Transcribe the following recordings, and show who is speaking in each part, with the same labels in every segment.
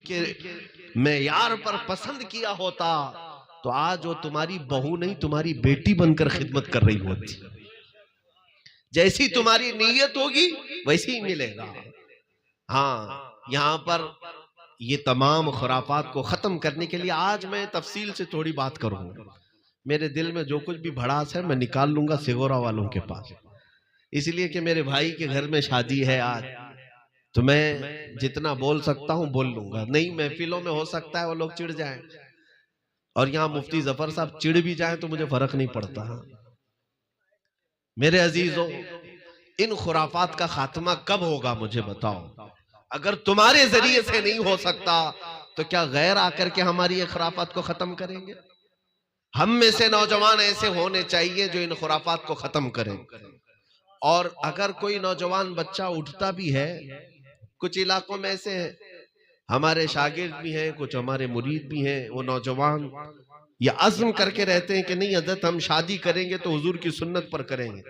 Speaker 1: के मेयार पर पसंद किया होता तो आज वो तुम्हारी बहू नहीं तुम्हारी बेटी बनकर खिदमत कर रही होती। जैसी तुम्हारी नीयत होगी वैसे ही मिलेगा। हाँ, यहाँ पर ये तमाम खुराफात को खत्म करने के लिए आज मैं तफसील से थोड़ी बात करूंगा। मेरे दिल में जो कुछ भी भड़ास है मैं निकाल लूंगा सिगोरा वालों के पास, इसलिए कि मेरे भाई के घर में शादी है आज, तो मैं जितना बोल सकता हूं बोल लूंगा। नहीं, महफिलों में हो सकता है वो लोग चिढ़ जाएं, और यहाँ मुफ्ती जफर साहब चिढ़ भी जाएं तो मुझे फर्क नहीं पड़ता। मेरे अजीजों, इन खुराफात का खात्मा कब होगा मुझे बताओ। अगर तुम्हारे जरिए से नहीं हो सकता तो क्या गैर आकर के हमारी ये खुराफात को खत्म करेंगे? हम में से नौजवान ऐसे होने चाहिए जो इन खुराफात को खत्म करें। और अगर कोई नौजवान बच्चा उठता भी है, कुछ इलाकों में ऐसे है, हमारे शागिर्द भी हैं, कुछ हमारे मुरीद भी हैं, वो नौजवान ये अज़्म करके रहते हैं कि नहीं हज़रत हम शादी करेंगे तो हुजूर की सुन्नत पर करेंगे।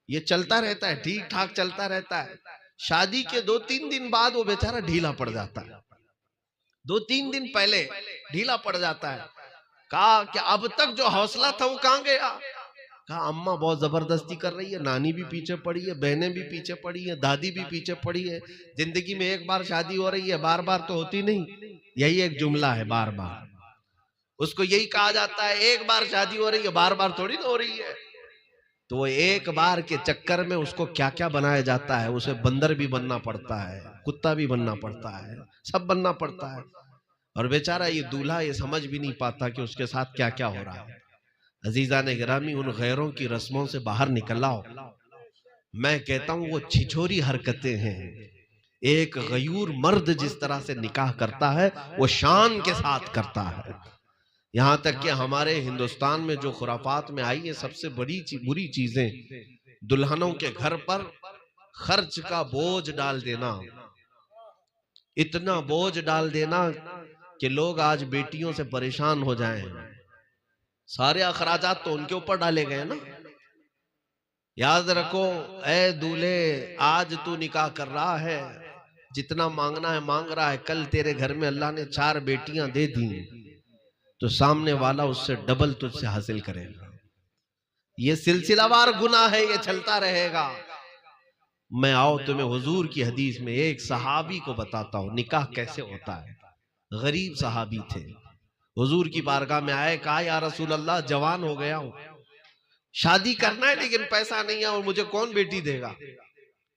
Speaker 1: ये चलता रहता है, ठीक ठाक चलता रहता है। शादी के 2-3 दिन बाद वो बेचारा ढीला पड़ जाता है, 2-3 दिन पहले ढीला पड़ जाता है। कहा कि अब तक जो हौसला था वो कहां गया? कहा अम्मा बहुत जबरदस्ती कर रही है, नानी भी पीछे पड़ी है, बहनें भी पीछे पड़ी है, दादी भी पीछे पड़ी है। जिंदगी में एक बार शादी हो रही है, बार बार तो होती नहीं, यही एक जुमला है, बार बार। उसको यही कहा जाता है, एक बार शादी हो रही है, बार बार थोड़ी ना हो रही है। तो वो एक बार के चक्कर में उसको क्या क्या बनाया जाता है, उसे बंदर भी बनना पड़ता है, कुत्ता भी बनना पड़ता है, सब बनना पड़ता है। और बेचारा ये दूल्हा ये समझ भी नहीं पाता कि उसके साथ क्या क्या हो रहा है। अजीजा ने गिरामी, उन गैरों की रस्मों से बाहर निकल आओ। मैं कहता हूं वो छिछोरी हरकतें हैं। एक गयूर मर्द जिस तरह से निकाह करता है वो शान के साथ करता है। यहाँ तक कि हमारे हिंदुस्तान में जो खुराफात में आई है, सबसे बुरी चीजें दुल्हनों के घर पर खर्च का बोझ डाल देना, इतना बोझ डाल देना कि लोग आज बेटियों से परेशान हो जाएं। सारे अखराजात तो उनके ऊपर डाले गए ना। याद रखो, ए दूल्हे आज तू निकाह कर रहा है, जितना मांगना है मांग रहा है, कल तेरे घर में अल्लाह ने 4 बेटियां दे दी तो सामने वाला उससे डबल तुझसे हासिल करेगा। ये सिलसिलावार गुनाह है, ये चलता रहेगा। मैं आओ तुम्हें हुजूर की हदीस में एक सहाबी को बताता हूं निकाह कैसे होता है। गरीब सहाबी थे, हुजूर की बारगाह में आए, कहा या रसूल अल्लाह जवान हो गया हूं, शादी करना है लेकिन पैसा नहीं है और मुझे कौन बेटी देगा?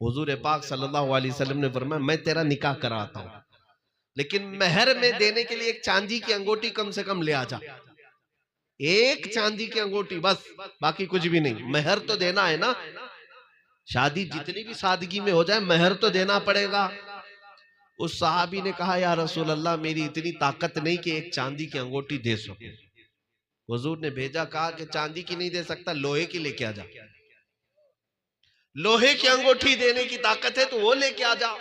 Speaker 1: हुजूर पाक सल्लल्लाहु अलैहि वसल्लम ने फरमाया मैं तेरा निकाह कराता हूं, लेकिन मेहर में देने के लिए एक चांदी की अंगूठी कम से कम ले आ जा। एक चांदी की अंगूठी बस, बाकी कुछ भी नहीं। मेहर तो देना है ना, शादी जितनी भी सादगी में हो जाए मेहर तो देना पड़ेगा। उस सहाबी ने कहा या रसूल अल्लाह मेरी इतनी ताकत नहीं कि एक चांदी की अंगूठी दे सकूं। हुजूर ने भेजा, कहा कि चांदी की नहीं दे सकता, लोहे की लेके आ जा। लोहे की अंगूठी देने की ताकत है तो वो लेके आ जा।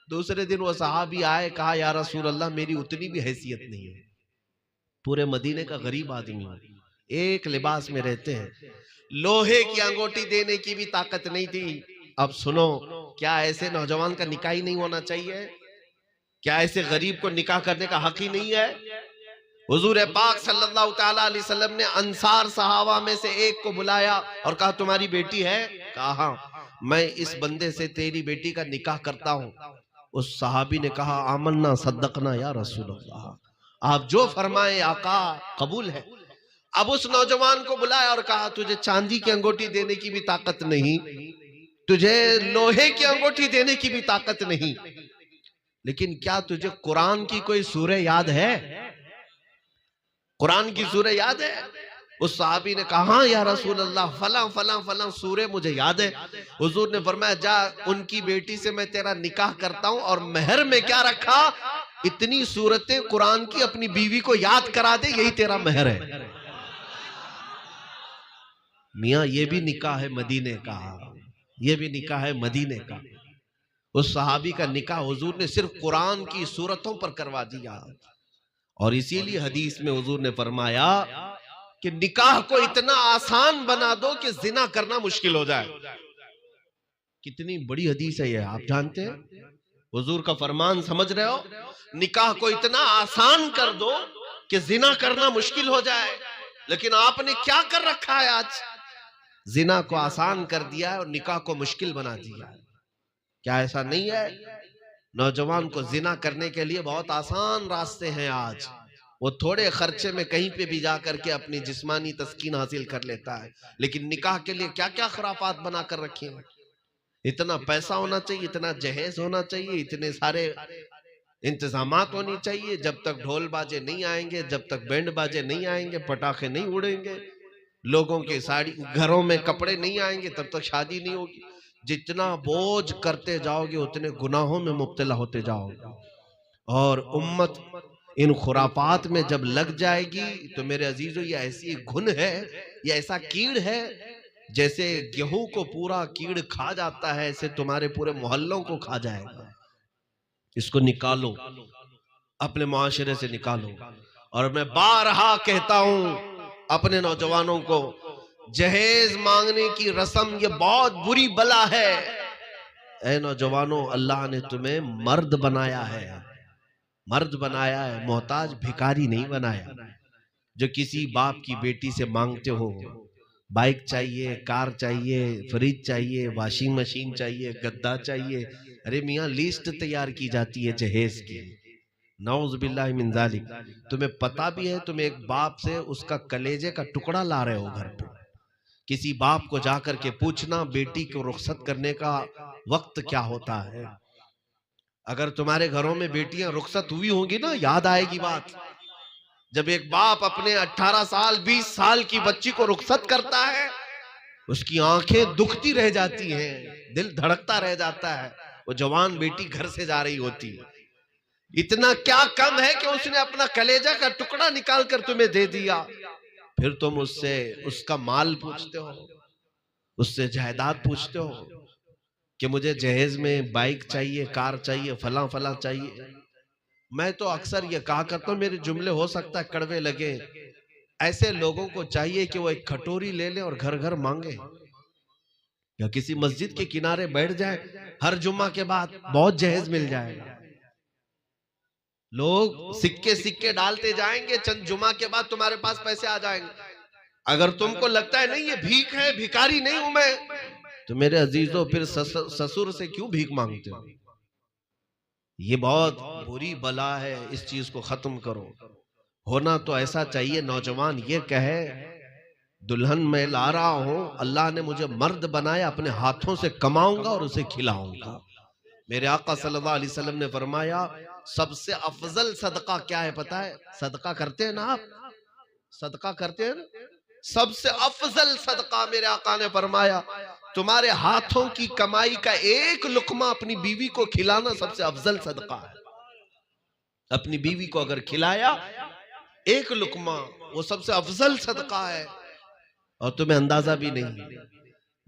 Speaker 1: दूसरे दिन वो सहाबी आए, कहा या रसूल अल्लाह मेरी उतनी भी हैसियत नहीं है, पूरे मदीने का गरीब आदमी हूं, एक लिबास में रहते हैं, लोहे की अंगूठी देने की भी ताकत नहीं थी। अब सुनो, क्या ऐसे नौजवान का निकाह ही नहीं होना चाहिए? क्या ऐसे गरीब को निकाह करने का हक ही नहीं है? हुजूर पाक सल्लल्लाहु ताला अलैहि वसल्लम ने अंसार सहाबा में से एक को बुलाया और कहा तुम्हारी बेटी है? कहा हाँ, मैं इस बंदे से तेरी बेटी का निकाह करता हूं। उस सहाबी ने कहा आमन्ना सद्दकना या रसूल अल्लाह, आप जो फरमाए आका कबूल है। अब उस नौजवान को बुलाया और कहा तुझे चांदी की अंगूठी देने की भी ताकत नहीं, तुझे लोहे की अंगूठी देने की भी ताकत नहीं, लेकिन क्या तुझे कुरान की कोई सूरह याद है? कुरान की सूरह याद है? उस सहाबी ने कहा हाँ या रसूल अल्लाह फला फला फला सूरह मुझे याद है। हुजूर ने फरमाया जा उनकी बेटी से मैं तेरा निकाह करता हूं और मेहर में क्या रखा, इतनी सूरतें कुरान की अपनी बीवी को याद करा दे, यही तेरा मेहर है। मियां ये भी निकाह है मदीने का, ये भी निकाह है मदीने का। उस सहाबी का निकाह हुजूर ने सिर्फ कुरान की सूरतों पर करवा दिया। और इसीलिए हदीस में हुजूर ने फरमाया कि निकाह को इतना आसान बना दो कि जिना करना मुश्किल हो जाए। कितनी बड़ी हदीस है ये, आप जानते हैं? हुजूर का फरमान समझ रहे हो, निकाह को इतना आसान कर दो कि जिना करना मुश्किल हो जाए। लेकिन आपने क्या कर रखा है, आज जिना को आसान कर दिया है और निकाह को मुश्किल बना दिया है। क्या ऐसा नहीं है? नौजवान को जिना करने के लिए बहुत आसान रास्ते हैं आज। वो थोड़े खर्चे में कहीं पे भी जाकर के अपनी जिस्मानी तस्कीन हासिल कर लेता है। लेकिन निकाह के लिए क्या क्या खुराफात बना कर रखे हैं। इतना पैसा होना चाहिए, इतना जहेज होना चाहिए, इतने सारे इंतजामात होनी चाहिए। जब तक ढोल बाजे नहीं आएंगे, जब तक बैंड बाजे नहीं आएंगे, पटाखे नहीं उड़ेंगे, लोगों के साड़ी घरों में कपड़े नहीं आएंगे, तब तक शादी नहीं होगी। जितना बोझ करते जाओगे उतने गुनाहों में मुब्तला होते जाओगे। और उम्मत इन खुराफात में जब लग जाएगी तो मेरे अजीजों, ये ऐसी घुन है, ये ऐसा कीड़ है, जैसे गेहूं को पूरा कीड़ खा जाता है, ऐसे तुम्हारे पूरे मोहल्लों को खा जाएगा। इसको निकालो, अपने मुआशरे से निकालो। और मैं बारहा कहता हूं अपने नौजवानों को, जहेज मांगने की रस्म ये बहुत बुरी बला है। ऐ नौजवानों, अल्लाह ने तुम्हें मर्द बनाया है, मर्द बनाया है, मोहताज भिखारी नहीं बनाया। जो किसी बाप की बेटी से मांगते हो, बाइक चाहिए, कार चाहिए, फ्रिज चाहिए, वॉशिंग मशीन चाहिए, गद्दा चाहिए, अरे मियाँ लिस्ट तैयार की जाती है जहेज की। नौज़ बिल्लाहि मिन ज़ालिक। तुम्हें पता भी है, तुम एक बाप से उसका कलेजे का टुकड़ा ला रहे हो घर पे। किसी बाप को जाकर के पूछना बेटी को रुखसत करने का वक्त क्या होता है। अगर तुम्हारे घरों में बेटियां रुखसत हुई होंगी ना, याद आएगी बात। जब एक बाप अपने 18 साल 20 साल की बच्ची को रुखसत करता है, उसकी आंखें दुखती रह जाती हैं, दिल धड़कता रह जाता है। वो जवान बेटी घर से जा रही होती है। इतना क्या कम है कि उसने अपना कलेजा का टुकड़ा निकाल कर तुम्हें दे दिया, फिर तुम उससे उसका माल पूछते हो, उससे जायदाद पूछते हो कि मुझे जहेज में बाइक चाहिए, कार चाहिए, फला फला चाहिए। मैं तो अक्सर ये कहा करता हूं, मेरे जुमले हो सकता है कड़वे लगे, ऐसे लोगों को चाहिए कि वो एक कटोरी ले ले और घर घर मांगे, या किसी मस्जिद के किनारे बैठ जाए, हर जुम्मा के बाद बहुत जहेज मिल जाएगा। लोग सिक्के सिक्के डालते जाएंगे, चंद जुमा के बाद तुम्हारे पास पैसे आ जाएंगे। अगर तुमको लगता है नहीं ये भीख है, भिखारी नहीं हूं मैं, तो मेरे अजीजों फिर ससुर से क्यों भीख मांगते हो? ये बहुत बुरी बला है, इस चीज को खत्म करो। होना तो ऐसा चाहिए नौजवान ये कहे, दुल्हन मैं ला रहा हूं, अल्लाह ने मुझे मर्द बनाया, अपने हाथों से कमाऊंगा और उसे खिलाऊंगा। मेरे आका सल्लल्लाहु अलैहि वसल्लम ने फरमाया, सबसे अफजल सदका क्या है पता है? सदका करते हैं ना आप, सदका करते हैं ना? सबसे अफजल सदका मेरे आका ने फरमाया, तुम्हारे हाथों की कमाई का एक लुकमा अपनी बीवी को खिलाना सबसे अफजल सदका है। अपनी बीवी को अगर खिलाया एक लुकमा, वो सबसे अफजल सदका है। और तुम्हें अंदाजा भी नहीं।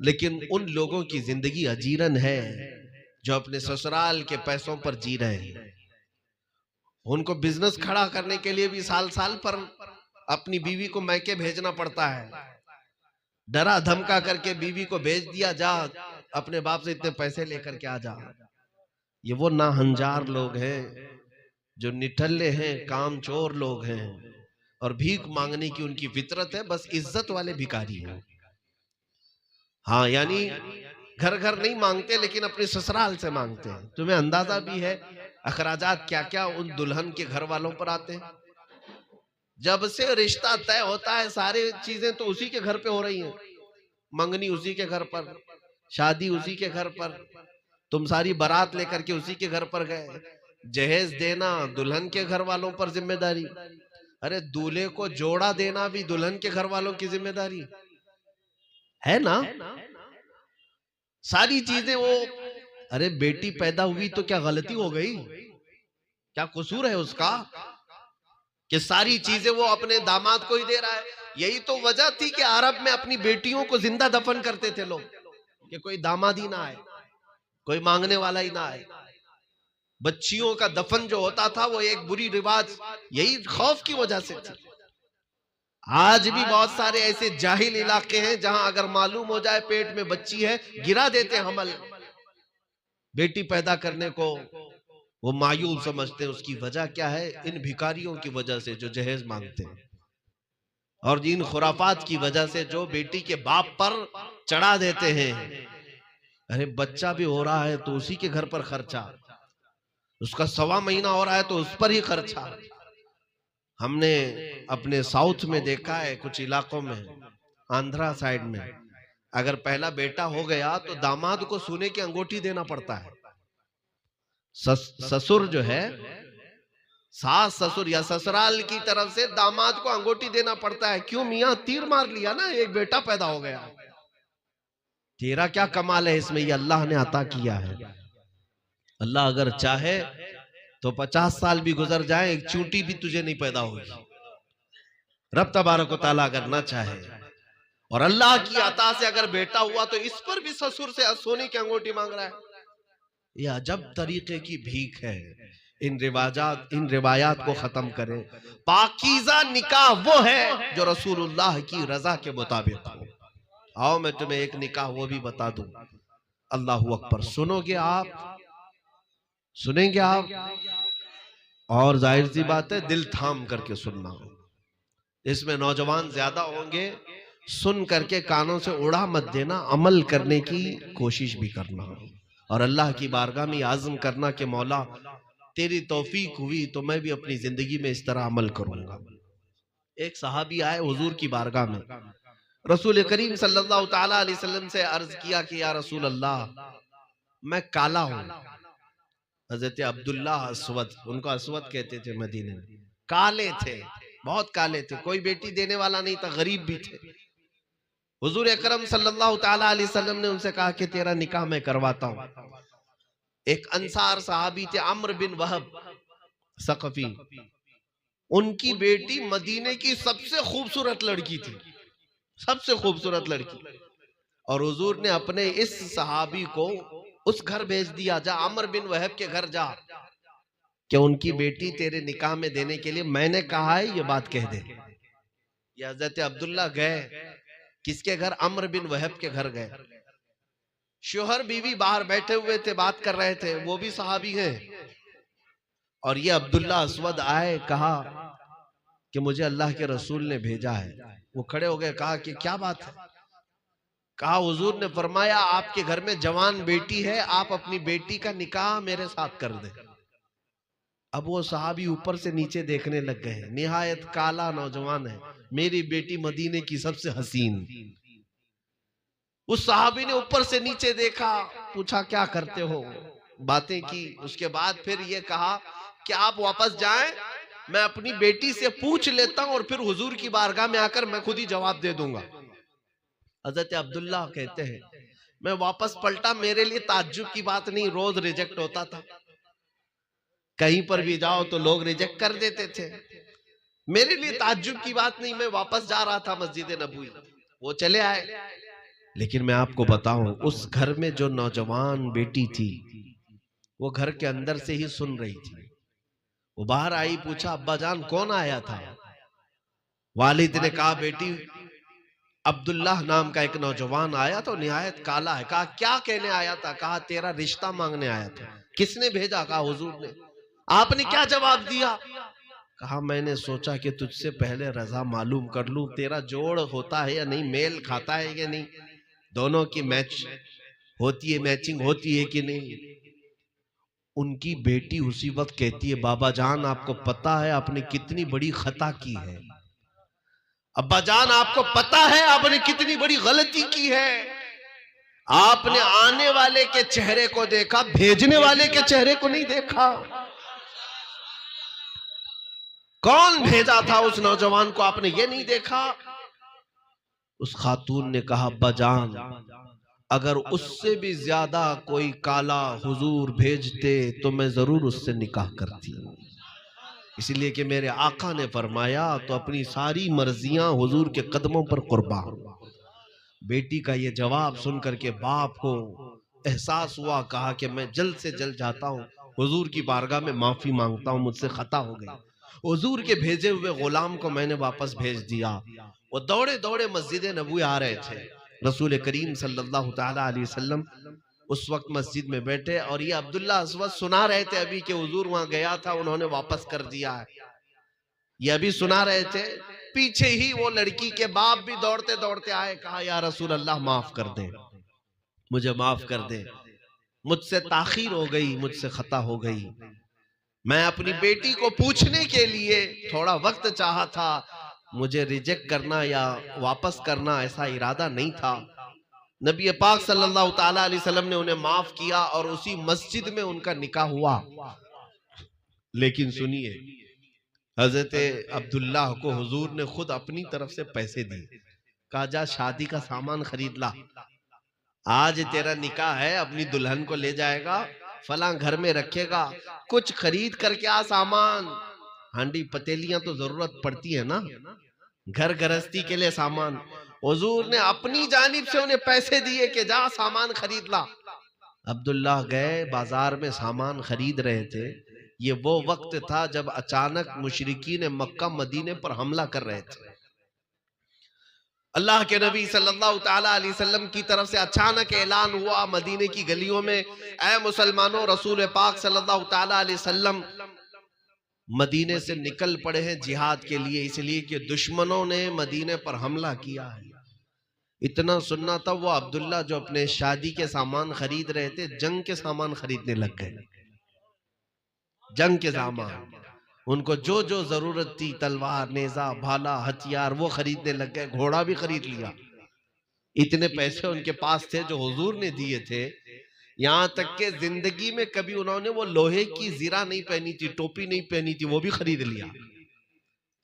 Speaker 1: लेकिन उन लोगों की जिंदगी अजीरन है जो अपने ससुराल के पैसों पर जी रहे हैं। उनको बिजनेस खड़ा करने के लिए भी साल साल पर अपनी बीवी को मैके भेजना पड़ता है। डरा धमका करके बीवी को भेज दिया, जा अपने बाप से इतने पैसे लेकर के आ जा। ये वो नाहंजार लोग हैं जो निठल्ले हैं, कामचोर लोग हैं, और भीख मांगने की उनकी फितरत है। बस इज्जत वाले भिखारी हैं। हाँ, यानी घर घर नहीं मांगते, लेकिन अपने ससुराल से मांगते हैं। तुम्हें अंदाजा भी है अखराजात क्या क्या उन दुल्हन के घर वालों पर आते हैं। जब से रिश्ता तय होता है सारी चीजें तो उसी के घर पे हो रही हैं। मंगनी उसी के घर पर, शादी उसी के घर पर, तुम सारी बारात लेकर के उसी के घर पर गए, जहेज देना दुल्हन के घर वालों पर जिम्मेदारी। अरे दूल्हे को जोड़ा देना भी दुल्हन के घर वालों की जिम्मेदारी है ना। सारी चीजें वो, अरे बेटी पैदा हुई तो क्या गलती हो गई? क्या कसूर है उसका कि सारी चीजें वो अपने दामाद को ही दे रहा है? यही तो वजह थी कि अरब में अपनी बेटियों को जिंदा दफन करते थे लोग, कि कोई दामाद ही ना आए, कोई मांगने वाला ही ना आए। बच्चियों का दफन जो होता था वो एक बुरी रिवाज यही खौफ की वजह से थी। आज भी बहुत सारे ऐसे जाहिल इलाके हैं जहां अगर मालूम हो जाए पेट में बच्ची है, गिरा देते हमल। बेटी पैदा करने को वो मायूब समझते हैं। उसकी वजह क्या है? इन भिखारियों की वजह से जो जहेज मांगते हैं, और इन खुराफात की वजह से जो बेटी के बाप पर चढ़ा देते हैं। अरे बच्चा भी हो रहा है तो उसी के घर पर खर्चा, उसका 1.25 महीना हो रहा है तो उस पर ही खर्चा। हमने अपने साउथ में देखा है, कुछ इलाकों में, आंध्रा साइड में, अगर पहला बेटा हो गया तो दामाद को सोने की अंगूठी देना पड़ता है। ससुर जो है, सास ससुर या ससुराल की तरफ से दामाद को अंगूठी देना पड़ता है। क्यों? मियां तीर मार लिया ना, एक बेटा पैदा हो गया, तेरा क्या कमाल है इसमें? ये अल्लाह ने अता किया है। अल्लाह अगर चाहे तो 50 साल भी गुजर जाए, एक चूंटी भी तुझे नहीं पैदा होगी। रब तबारक व तआला अगर ना चाहे, और अल्लाह की अता से अगर बेटा हुआ तो इस पर भी ससुर से सोने की अंगूठी मांग रहा है। यह अजब तरीके की भीख है। इन रिवायात को खत्म करें। पाकीज़ा निकाह वो है जो रसूलुल्लाह की रजा के मुताबिक हो। आओ मैं तुम्हें एक निकाह वो भी बता दूं। अल्लाह अकबर। सुनोगे आप? सुनेंगे आप? और जाहिर सी बात है दिल थाम करके सुनना। इसमें नौजवान ज्यादा होंगे, सुन करके कानों से उड़ा मत देना, अमल करने की कोशिश भी करना, और अल्लाह की बारगाह में आज़म करना कि मौला तेरी तौफीक हुई तो मैं भी अपनी जिंदगी में इस तरह अमल करूंगा। एक सहाबी आए हुजूर की बारगाह में, रसूल करीम सल्लल्लाहु ताला अलैहि वसल्लम से अर्ज किया कि या रसूल अल्लाह, मैं काला हूं। हजरत अब्दुल्ला अस्वद, उनको अस्वद कहते थे, मदीने में काले थे, बहुत काले थे, कोई बेटी देने वाला नहीं था, गरीब भी थे। हुजूर अकरम सल्लल्लाहु ताला अलैहि वसल्लम ने उनसे कहा कि तेरा निकाह मैं करवाता हूं। एक अंसार सहाबी थे, अम्र बिन वहब सकफी, उनकी बेटी मदीने की सबसे खूबसूरत लड़की थी, सबसे खूबसूरत लड़की, और हुजूर ने अपने इस सहाबी को उस घर भेज दिया, जा अम्र बिन वहब के घर जा, कि उनकी बेटी तेरे निकाह में देने के लिए मैंने कहा है, ये बात कह दे। ये हजरत अब्दुल्ला गए, किसके घर? अम्र बिन वहब के घर गए। शोहर बीवी बाहर बैठे हुए थे, बात कर रहे थे, वो भी सहाबी हैं, और ये अब्दुल्ला अस्वद आए, कहा कि मुझे अल्लाह के रसूल ने भेजा है। वो खड़े हो गए, कहा कि क्या बात है? कहा हुजूर ने फरमाया आपके घर में जवान बेटी है, आप अपनी बेटी का निकाह मेरे साथ कर दें। अब वो सहाबी ऊपर से नीचे देखने लग गए, निहायत काला नौजवान है, मेरी बेटी मदीने की सबसे हसीन। उस सहाबी ने ऊपर से नीचे देखा, पूछा क्या करते हो, बातें की, उसके बाद फिर ये कहा कि आप वापस जाएं, मैं अपनी बेटी से पूछ लेता हूं और फिर हुजूर की बारगाह में आकर मैं खुद ही जवाब दे दूंगा। हजरत अब्दुल्ला कहते हैं, मैं वापस पलटा, मेरे लिए ताज्जुब की बात नहीं, रोज रिजेक्ट होता था, कहीं पर भी जाओ तो लोग रिजेक्ट कर देते थे, मेरे लिए ताज्जुब की बात नहीं। मैं वापस जा रहा था मस्जिद नबवी, वो चले आए, लेकिन मैं आपको बताऊं, उस घर में जो नौजवान बेटी थी वो घर के अंदर से ही सुन रही थी। वो बाहर आई, पूछा अब्बा जान कौन आया था? वालिद ने कहा बेटी अब्दुल्लाह नाम का एक नौजवान आया तो निहायत काला है। कहा क्या कहने आया था? कहा तेरा रिश्ता मांगने आया था। किसने भेजा? कहा हुजूर ने। आपने क्या जवाब दिया? कहा मैंने सोचा कि तुझसे पहले रजा मालूम कर लूं, तेरा जोड़ होता है या नहीं, मेल खाता है या नहीं, दोनों की मैच होती है, मैचिंग होती है कि नहीं। उनकी बेटी उसी वक्त कहती है बाबा जान आपको पता है आपने कितनी बड़ी खता की है, अब्बा जान आपको पता है आपने कितनी बड़ी गलती की है, आपने आने वाले के चेहरे को देखा, भेजने वाले के चेहरे को नहीं देखा। कौन भेजा था उस नौजवान को, आपने ये नहीं देखा। उस खातून ने कहा अब्बा जान अगर उससे भी ज्यादा कोई काला हुजूर भेजते तो मैं जरूर उससे निकाह करती, इसलिए कि मेरे आका ने फरमाया तो अपनी सारी मर्जियां हुजूर के कदमों पर कुर्बान। बेटी का ये जवाब सुन करके बाप को एहसास हुआ, कहा कि मैं जल्द से जल्द जाता हूँ हुजूर की बारगाह में माफी मांगता हूँ, मुझसे खता हो गई। हुजूर के भेजे हुए गुलाम को मैंने वापस भेज दिया। वो दौड़े दौड़े मस्जिद नबवी आ रहे थे, रसूल करीम सल्लल्लाहु ताला अलैहि वसल्लम उस वक्त मस्जिद में बैठे और ये अब्दुल्ला अस्वद सुना रहे थे अभी कि हुजूर वहां गया था, उन्होंने वापस कर दिया है। ये अभी सुना रहे थे, पीछे ही वो लड़की के बाप भी दौड़ते दौड़ते आए, कहा या रसूल अल्लाह माफ कर दे, मुझे माफ कर दे, मुझसे ताखीर हो गई, मुझसे खता हो गई। मैं अपनी बेटी को पूछने के लिए थोड़ा वक्त चाहा था, मुझे रिजेक्ट करना या वापस करना ऐसा इरादा नहीं था। नबी पाक सल्लल्लाहु ताला अलैहि वसल्लम ने उन्हें माफ किया और उसी मस्जिद में उनका निकाह हुआ। लेकिन सुनिए, हजरत अब्दुल्ला को हुजूर ने खुद अपनी तरफ से पैसे दिए, कहा जा शादी का सामान खरीद ला, आज तेरा निकाह है, अपनी दुल्हन को ले जाएगा, फलां घर में रखेगा, कुछ खरीद करके आ सामान। हांडी पतेलियां तो जरूरत पड़ती है ना, घर गृहस्थी के लिए सामान। हुजूर ने अपनी जानिब से उन्हें पैसे दिए कि जा सामान खरीद ला। अब्दुल्ला गए, बाजार में सामान खरीद रहे थे। ये वो वक्त था जब अचानक मुशरिकीन मक्का मदीने पर हमला कर रहे थे। अल्लाह के नबी सल्लल्लाहु ताला अलैहि वसल्लम की तरफ से अचानक ऐलान हुआ मदीने की गलियों में, ऐ मुसलमानों, रसूल पाक सल्लल्लाहु ताला अलैहि वसल्लम मदीने से निकल पड़े हैं जिहाद के लिए, इसलिए कि दुश्मनों ने मदीने पर हमला किया है। इतना सुनना था, वो अब्दुल्ला जो अपने शादी के सामान खरीद रहे थे, जंग के सामान खरीदने लग गए। जंग के सामान, उनको जो जो जरूरत थी, तलवार, नेजा, भाला, हथियार, वो खरीदने लग गए। घोड़ा भी खरीद लिया। इतने पैसे उनके पास थे जो हुजूर ने दिए थे। यहां तक के जिंदगी में कभी उन्होंने वो लोहे की जीरा नहीं पहनी थी, टोपी नहीं पहनी थी, वो भी खरीद लिया।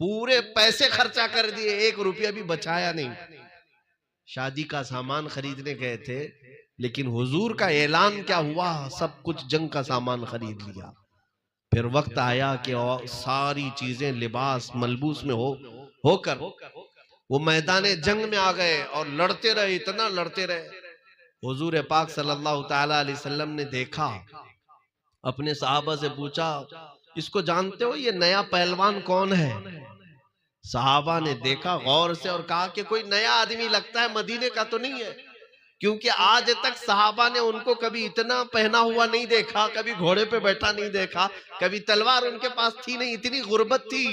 Speaker 1: पूरे पैसे खर्चा कर दिए, 1 रुपया भी बचाया नहीं। शादी का सामान खरीदने गए थे, लेकिन हुजूर का ऐलान क्या हुआ, सब कुछ जंग का सामान खरीद लिया। फिर वक्त आया कि सारी चीजें लिबास मलबूस में होकर वो मैदान जंग में आ गए और लड़ते रहे, इतना लड़ते रहे। हुजूर पाक सल्लल्लाहु ताला अलैहि वसल्लम ने देखा, अपने सहाबा से पूछा, इसको जानते हो, ये नया पहलवान कौन है? सहाबा ने देखा गौर से और कहा कि कोई नया आदमी लगता है, मदीने का तो नहीं है, क्योंकि आज तक सहाबा ने उनको कभी इतना पहना हुआ नहीं देखा, कभी घोड़े पे बैठा नहीं देखा, कभी तलवार उनके पास थी नहीं, इतनी गुर्बत थी।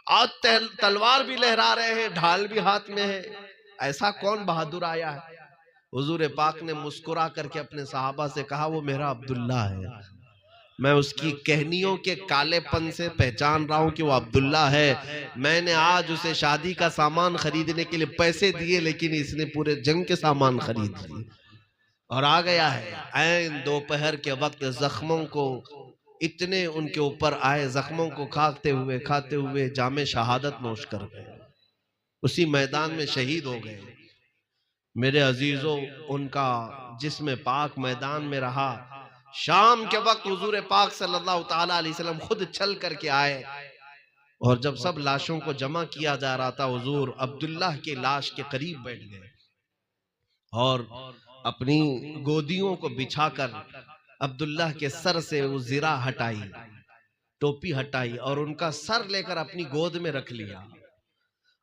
Speaker 1: आज तलवार भी लहरा रहे हैं, ढाल भी हाथ में है, ऐसा कौन बहादुर आया है? हुजूर पाक ने मुस्कुरा करके अपने सहाबा से कहा, वो मेरा अब्दुल्ला है, मैं उसकी कहनियों के कालेपन से पहचान रहा हूं कि वो अब्दुल्ला है। मैंने आज उसे शादी का सामान खरीदने के लिए पैसे दिए, लेकिन इसने पूरे जंग के सामान खरीद लिए और आ गया है। ऐन दोपहर के वक्त जख्मों को इतने उनके ऊपर आए, जख्मों को खाते हुए जामे शहादत नोश कर गए, उसी मैदान में शहीद हो गए। मेरे अजीजों, उनका जिस्म पाक मैदान में रहा। शाम के वक्त हुजूर पाक सल्लल्लाहु ताला अलैहि वसल्लम खुद चल करके आए और जब सब लाशों को जमा किया जा रहा था, हुजूर अब्दुल्लाह की लाश के करीब बैठ गए और अपनी गोदियों को बिछाकर अब्दुल्लाह के सर से वो जीरा हटाई, टोपी हटाई और उनका सर लेकर अपनी गोद में रख लिया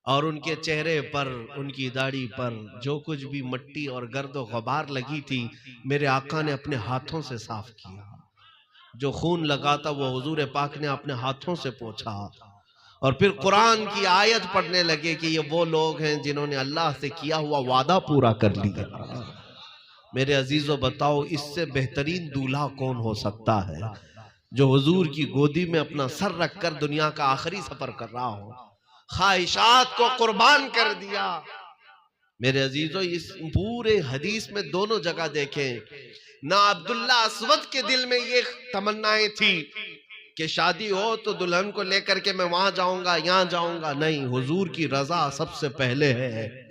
Speaker 1: और उनके चेहरे पर, उनकी दाढ़ी पर जो कुछ भी मट्टी और गर्द और गुबार लगी थी, मेरे आका ने अपने हाथों से साफ किया। जो खून लगा था वो हुजूर पाक ने अपने हाथों से पोंछा और फिर कुरान की आयत पढ़ने लगे कि ये वो लोग हैं जिन्होंने अल्लाह से किया हुआ वादा पूरा कर लिया। मेरे अजीजों, बताओ इससे बेहतरीन दूल्हा कौन हो सकता है, जो हुजूर की गोदी में अपना सर रखकर दुनिया का आखिरी सफर कर रहा हो, ख्वाहिशात को कुर्बान कर दिया। मेरे अजीजों, इस पूरे हदीस में दोनों जगह देखें, ना अब्दुल्ला अस्वद के दिल में ये तमन्नाएं थी कि शादी हो तो दुल्हन को लेकर के मैं वहां जाऊंगा, यहां जाऊंगा, नहीं, हुजूर की रजा सबसे पहले है।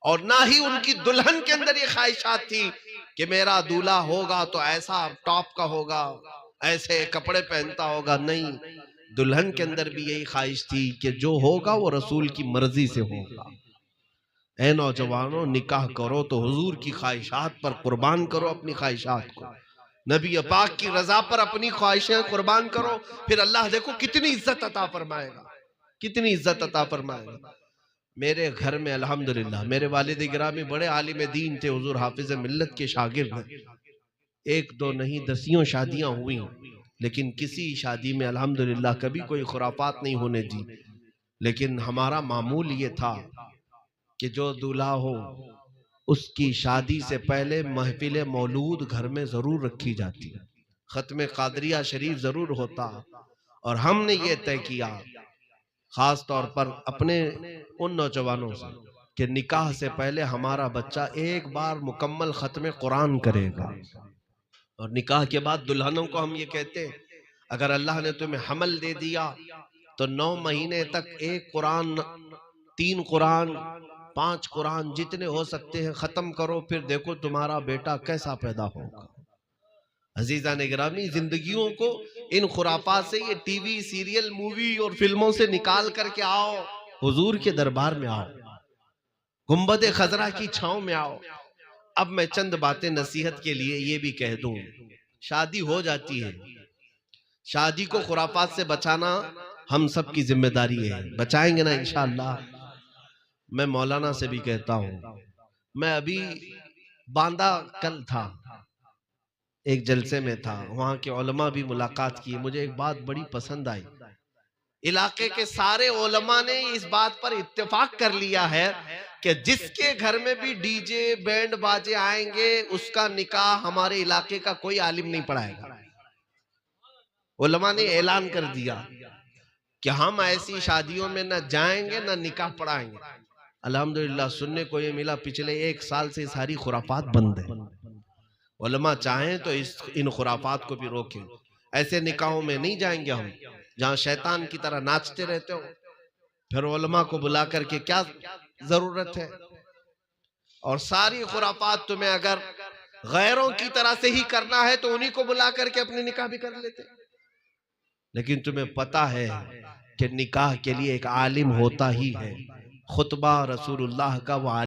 Speaker 1: और ना ही उनकी दुल्हन के अंदर ये ख्वाहिशात थी कि मेरा दूल्हा होगा तो ऐसा टॉप का होगा, ऐसे कपड़े पहनता होगा, नहीं, दुल्हन के अंदर भी यही ख्वाहिश थी कि जो होगा वो रसूल की मर्जी से होगा। ऐ नौजवानों, निकाह करो तो हुजूर की ख्वाहिशात पर कुर्बान करो अपनी ख्वाहिशात को, नबी पाक की रजा पर अपनी ख्वाहिशें कुर्बान करो, फिर अल्लाह देखो कितनी इज्जत अता फरमाएगा, कितनी इज्जत अता फरमाएगा। मेरे घर में अल्हम्दुलिल्लाह मेरे वालिद गिरामी बड़े आलिम दीन थे, हुजूर हाफिज मिल्लत के शागिर्द। एक दो नहीं दसियों शादियां हुई, लेकिन किसी शादी में अल्हम्दुलिल्लाह कभी कोई खुराफात नहीं होने दी। लेकिन हमारा मामूल ये था कि जो दूल्हा हो उसकी शादी से पहले महफिल मौलूद घर में जरूर रखी जाती, खत्म कादरिया शरीफ जरूर होता। और हमने ये तय किया खास तौर पर अपने उन नौजवानों से कि निकाह से पहले हमारा बच्चा एक बार मुकम्मल खत्म कुरान करेगा। और निकाह के बाद दुल्हनों को हम ये कहते हैं, अगर अल्लाह ने तुम्हें हमल दे दिया तो 9 महीने तक एक कुरान, 3 कुरान, 5 कुरान जितने हो सकते हैं खत्म करो, फिर देखो तुम्हारा बेटा कैसा पैदा होगा। अजीजा ने गिरामी, जिंदगियों को इन खुराफात से, ये टीवी सीरियल मूवी और फिल्मों से निकाल करके आओ, हुजूर के दरबार में आओ, गुंबद खजरा की छांव में आओ। अब मैं चंद बातें नसीहत के लिए ये भी कह दूं, शादी हो जाती है, शादी को खुराफात से बचाना हम सब की जिम्मेदारी है। बचाएंगे ना इंशाअल्लाह। मैं मौलाना से भी कहता हूं, मैं अभी बांदा कल था, एक जलसे में था, वहां के उलमा भी मुलाकात की। मुझे एक बात बड़ी पसंद आई, इलाके के सारे उलमा ने इस बात पर इत्तेफाक कर लिया है कि जिसके घर में भी डीजे बैंड बाजे आएंगे उसका निकाह हमारे इलाके का कोई आलिम नहीं पढ़ाएगा। उलमा ने ऐलान कर दिया कि हम ऐसी शादियों में न जाएंगे न निकाह पढ़ाएंगे। अल्हम्दुलिल्लाह सुनने को ये मिला, पिछले 1 साल से सारी खुराफात बंद है। उलमा चाहें तो इन खुराफात को भी रोकें। ऐसे निकाहों में नहीं जाएंगे हम जहां शैतान की तरह नाचते रहते हो। फिर उलमा को बुला करके क्या जरूरत है। और सारी खुराफात तुम्हें अगर गैरों की तरह से ही करना है तो उन्हीं को बुला करके अपने निकाह भी कर लेते। लेकिन तुम्हें पता है कि निकाह के लिए एक आलिम होता ही है। खुतबा रसूलुल्लाह का वो